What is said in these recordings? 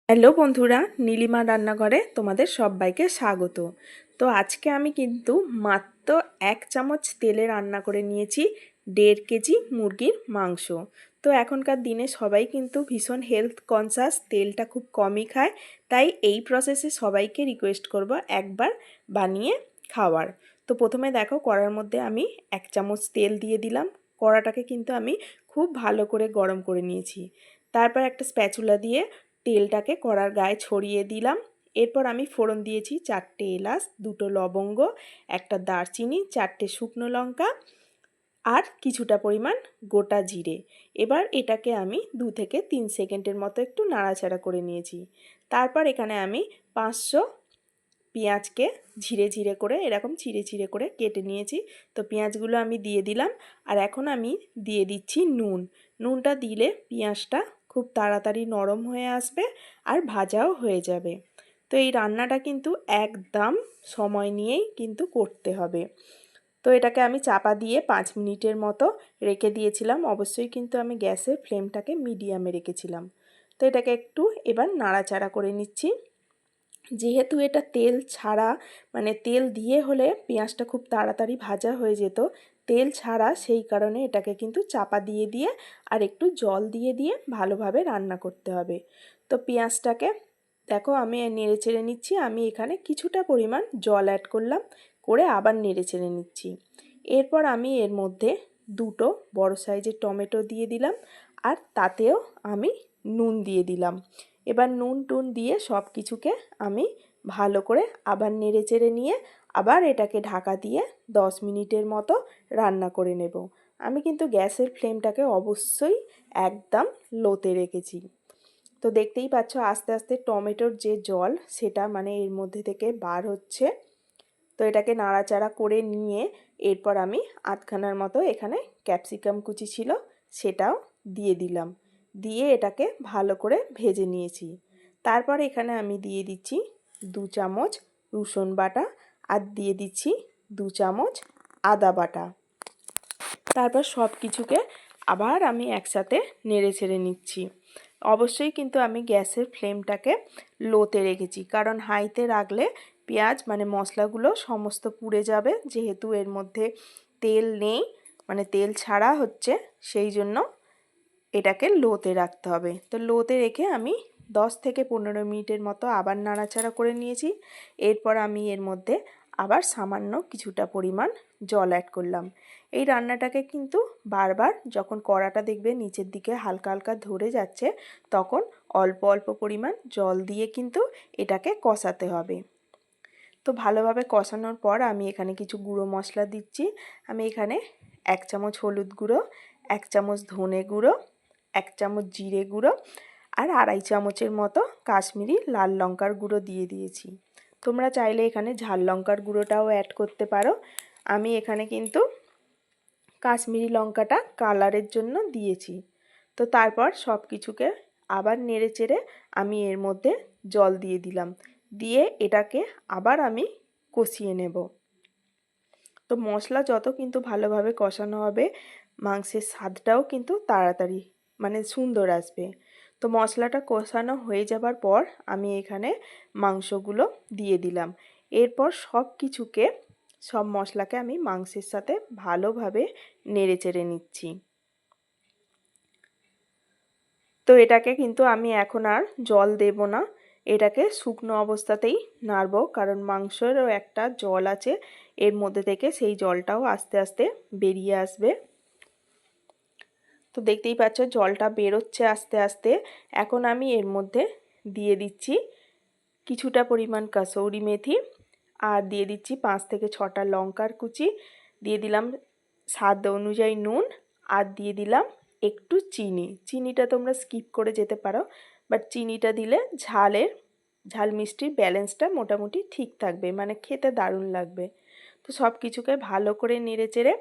Hello বন্ধুরা, নীলিমা রান্নাঘরে তোমাদের সবাইকে স্বাগত। তো আজকে আমি কিন্তু মাত্র 1 চামচ তেলে রান্না করে নিয়েছি 1.5 কেজি মুরগির মাংস। তো এখনকার দিনে সবাই কিন্তু ভীষণ হেলথ কনসাস, তেলটা খুব কমই খায়। তাই এই প্রসেসে সবাইকে রিকোয়েস্ট করব একবার বানিয়ে খাওয়ার। তো প্রথমে দেখো, কড়ার মধ্যে আমি 1 চামচ তেল দিয়ে দিলাম। কড়াটাকে কিন্তু আমি খুব ভালো করে গরম করে নিয়েছি। তারপর একটা স্প্যাচুলা দিয়ে তেলটাকে কড়ার গায়ে ছড়িয়ে দিলাম। এরপর আমি ফোড়ন দিয়েছি 4টে এলাচ, 2টো লবঙ্গ, একটা দারচিনি, 4টে শুকনো লঙ্কা আর কিছুটা পরিমাণ গোটা জিরে। এবার এটাকে আমি 2 থেকে 3 সেকেন্ডের মতো একটু নাড়াচাড়া করে নিয়েছি। তারপর এখানে আমি 500 পেঁয়াজকে ঝিরে ঝিরে করে এরকম চিড়ে চিড়ে করে কেটে নিয়েছি। তো পেঁয়াজগুলো আমি দিয়ে দিলাম। আর এখন আমি দিয়ে দিচ্ছি নুন। নুনটা দিলে পেঁয়াজটা খুব তাড়াতাড়ি নরম হয়ে আসবে আর ভাজাও হয়ে যাবে। তো এই রান্নাটা কিন্তু একদম সময় নিয়েই কিন্তু করতে হবে। তো এটাকে আমি চাপা দিয়ে 5 মিনিটের মতো রেখে দিয়েছিলাম। অবশ্যই কিন্তু আমি গ্যাসের ফ্লেমটাকে মিডিয়ামে রেখেছিলাম। তো এটাকে একটু এবার নাড়াচাড়া করে নিচ্ছি। যেহেতু এটা তেল ছাড়া, মানে তেল দিয়ে হলে পেঁয়াজটা খুব তাড়াতাড়ি ভাজা হয়ে যেত, তেল ছাড়া সেই কারণে এটাকে কিন্তু চাপা দিয়ে দিয়ে আর একটু জল দিয়ে দিয়ে ভালোভাবে রান্না করতে হবে। তো পেঁয়াজটাকে দেখো আমি নেড়ে চেড়ে নিচ্ছি। আমি এখানে কিছুটা পরিমাণ জল অ্যাড করলাম, করে আবার নেড়ে চেড়ে নিচ্ছি। এরপর আমি এর মধ্যে 2টো বড় সাইজের টমেটো দিয়ে দিলাম আর তাতেও আমি নুন দিয়ে দিলাম। এবার নুন টুন দিয়ে সব কিছুকে আমি ভালো করে আবার নেড়ে চেড়ে নিয়ে আবার এটাকে ঢাকা দিয়ে 10 মিনিটের মতো রান্না করে নেব। আমি কিন্তু গ্যাসের ফ্লেমটাকে অবশ্যই একদম লোতে রেখেছি। তো দেখতেই পাচ্ছ আস্তে আস্তে টমেটোর যে জল সেটা মানে এর মধ্যে থেকে বার হচ্ছে। তো এটাকে নাড়াচাড়া করে নিয়ে এরপর আমি আধখানার মতো এখানে ক্যাপসিকাম কুচি ছিল সেটাও দিয়ে দিলাম। দিয়ে এটাকে ভালো করে ভেজে নিয়েছি। তারপর এখানে আমি দিয়ে দিচ্ছি 2 চামচ রসুন বাটা আর দিয়ে দিচ্ছি 2 চামচ আদা বাটা। তারপর সব কিছুকে আবার আমি একসাথে নেড়ে ছেড়ে নিচ্ছি। অবশ্যই কিন্তু আমি গ্যাসের ফ্লেমটাকে লোতে রেখেছি, কারণ হাইতে রাখলে পেঁয়াজ মানে মশলাগুলো সমস্ত পুড়ে যাবে। যেহেতু এর মধ্যে তেল নেই, মানে তেল ছাড়া হচ্ছে, সেই জন্য এটাকে লোতে রাখতে হবে। তো লোতে রেখে আমি 10 থেকে 15 মিনিটের মতো আবার নাড়াচাড়া করে নিয়েছি। এরপর আমি এর মধ্যে আবার সামান্য কিছুটা পরিমাণ জল অ্যাড করলাম। এই রান্নাটাকে কিন্তু বারবার যখন কড়াটা দেখবে নিচের দিকে হালকা হালকা ধরে যাচ্ছে, তখন অল্প অল্প পরিমাণ জল দিয়ে কিন্তু এটাকে কষাতে হবে। তো ভালোভাবে কষানোর পর আমি এখানে কিছু গুঁড়ো মশলা দিচ্ছি। আমি এখানে 1 চামচ হলুদ গুঁড়ো, 1 চামচ ধনে গুঁড়ো, 1 চামচ জিরে গুঁড়ো আর 2.5 চামচের মতো কাশ্মীরি লাল লঙ্কার গুঁড়ো দিয়ে দিয়েছি। তোমরা চাইলে এখানে ঝাল লঙ্কার গুঁড়োটাও অ্যাড করতে পারো। আমি এখানে কিন্তু কাশ্মীরি লঙ্কাটা কালারের জন্য দিয়েছি। তো তারপর সব কিছুকে আবার নেড়ে চেড়ে আমি এর মধ্যে জল দিয়ে দিলাম। দিয়ে এটাকে আবার আমি কষিয়ে নেব। তো মশলা যত কিন্তু ভালোভাবে কষানো হবে, মাংসের স্বাদটাও কিন্তু তাড়াতাড়ি মানে সুন্দর আসবে। তো মশলাটা কষানো হয়ে যাবার পর আমি এখানে মাংসগুলো দিয়ে দিলাম। এরপর সব কিছুকে, সব মশলাকে আমি মাংসের সাথে ভালোভাবে নেড়ে চেড়ে নিচ্ছি। তো এটাকে কিন্তু আমি এখন আর জল দেব না, এটাকে শুকনো অবস্থাতেই নাড়ব, কারণ মাংসেরও একটা জল আছে এর মধ্যে থেকে, সেই জলটাও আস্তে আস্তে বেরিয়ে আসবে। তো দেখতেই পাচ্ছ জলটা বেরোচ্ছে আস্তে আস্তে। এখন আমি এর মধ্যে দিয়ে দিচ্ছি কিছুটা পরিমাণ কাসৌরি মেথি আর দিয়ে দিচ্ছি 5 থেকে 6টা লঙ্কার কুচি, দিয়ে দিলাম স্বাদ অনুযায়ী নুন আর দিয়ে দিলাম একটু চিনি। চিনিটা তোমরা স্কিপ করে যেতে পারো, বাট চিনিটা দিলে ঝাল মিষ্টির ব্যালেন্সটা মোটামুটি ঠিক থাকবে, মানে খেতে দারুণ লাগবে। তো সব কিছুকে ভালো করে নেড়ে চেড়ে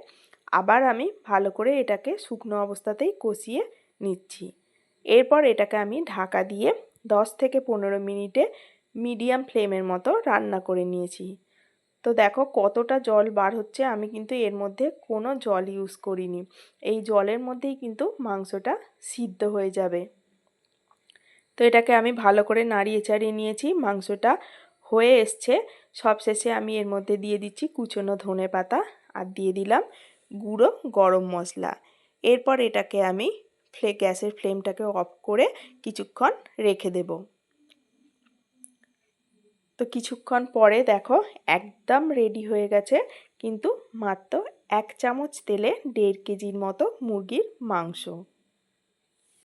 আবার আমি ভালো করে এটাকে শুকনো অবস্থাতেই কষিয়ে নিচ্ছি। এরপর এটাকে আমি ঢাকা দিয়ে 10 থেকে 15 মিনিটে মিডিয়াম ফ্লেমের মতো রান্না করে নিয়েছি। তো দেখো কতটা জল বার হচ্ছে। আমি কিন্তু এর মধ্যে কোনো জল ইউজ করিনি, এই জলের মধ্যেই কিন্তু মাংসটা সিদ্ধ হয়ে যাবে। তো এটাকে আমি ভালো করে নাড়িয়ে চাড়িয়ে নিয়েছি। মাংসটা হয়ে এসছে। সবশেষে আমি এর মধ্যে দিয়ে দিচ্ছি কুচনো ধনেপাতা আর দিয়ে দিলাম গুঁড়ো গরম মশলা। এরপর এটাকে আমি গ্যাসের ফ্লেমটাকে অফ করে কিছুক্ষণ রেখে দেব। তো কিছুক্ষণ পরে দেখো একদম রেডি হয়ে গেছে, কিন্তু মাত্র 1 চামচ তেলে 1.5 কেজির মতো মুরগির মাংস।